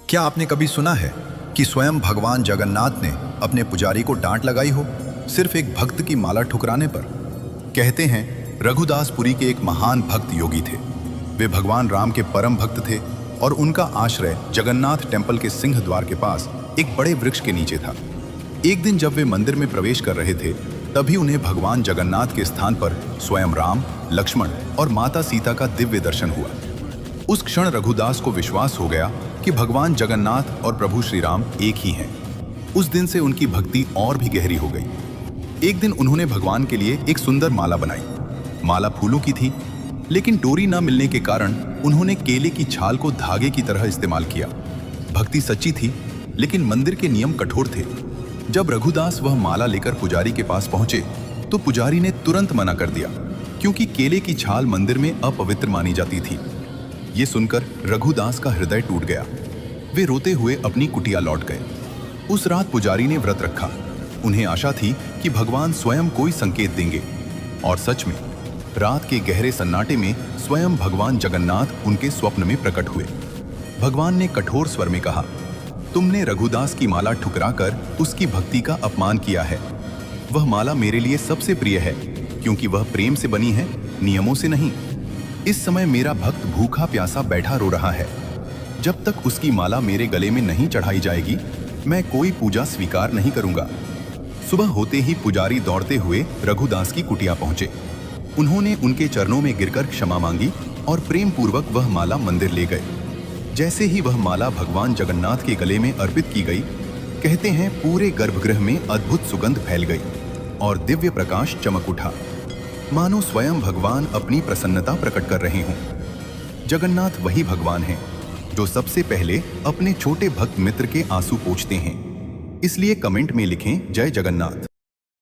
क्या आपने कभी सुना है कि स्वयं भगवान जगन्नाथ ने अपने पुजारी को डांट लगाई हो सिर्फ एक भक्त की माला ठुकराने पर? कहते हैं रघुदासपुरी के एक महान भक्त योगी थे। वे भगवान राम के परम भक्त थे और उनका आश्रय जगन्नाथ टेम्पल के सिंह द्वार के पास एक बड़े वृक्ष के नीचे था। एक दिन जब वे मंदिर में प्रवेश कर रहे थे, तभी उन्हें भगवान जगन्नाथ के स्थान पर स्वयं राम, लक्ष्मण और माता सीता का दिव्य दर्शन हुआ। उस क्षण रघुदास को विश्वास हो गया कि भगवान जगन्नाथ और प्रभु श्री राम एक ही हैं। उस दिन से उनकी भक्ति और भी गहरी हो गई। एक दिन उन्होंने भगवान के लिए एक सुंदर माला बनाई। माला फूलों की थी, लेकिन डोरी न मिलने के कारण उन्होंने केले की छाल को धागे की तरह इस्तेमाल किया। भक्ति सच्ची थी, लेकिन मंदिर के नियम कठोर थे। जब रघुदास वह माला लेकर पुजारी के पास पहुंचे, तो पुजारी ने तुरंत मना कर दिया, क्योंकि केले की छाल मंदिर में अपवित्र मानी जाती थी। ये सुनकर रघुदास का हृदय टूट गया। वे रोते हुए अपनी कुटिया लौट गए। उस रात पुजारी ने व्रत रखा। उन्हें आशा थी कि भगवान स्वयं कोई संकेत देंगे, और सच में रात के गहरे सन्नाटे में स्वयं भगवान जगन्नाथ उनके स्वप्न में प्रकट हुए। भगवान ने कठोर स्वर में कहा, तुमने रघुदास की माला ठुकराकर उसकी भक्ति का अपमान किया है। वह माला मेरे लिए सबसे प्रिय है, क्योंकि वह प्रेम से बनी है, नियमों से नहीं। इस समय मेरा भक्त भूखा प्यासा बैठा रो रहा है। जब तक उसकी माला मेरे गले में नहीं चढ़ाई जाएगी, मैं कोई पूजा स्वीकार नहीं करूंगा। सुबह होते ही पुजारी दौड़ते हुए रघुदास की कुटिया पहुंचे। उन्होंने उनके चरणों में गिरकर क्षमा मांगी और प्रेम पूर्वक वह माला मंदिर ले गए। जैसे ही वह माला भगवान जगन्नाथ के गले में अर्पित की गई, कहते हैं पूरे गर्भगृह में अद्भुत सुगंध फैल गई और दिव्य प्रकाश चमक उठा, मानो स्वयं भगवान अपनी प्रसन्नता प्रकट कर रहे हों। जगन्नाथ वही भगवान हैं जो सबसे पहले अपने छोटे भक्त मित्र के आंसू पोंछते हैं। इसलिए कमेंट में लिखें जय जगन्नाथ।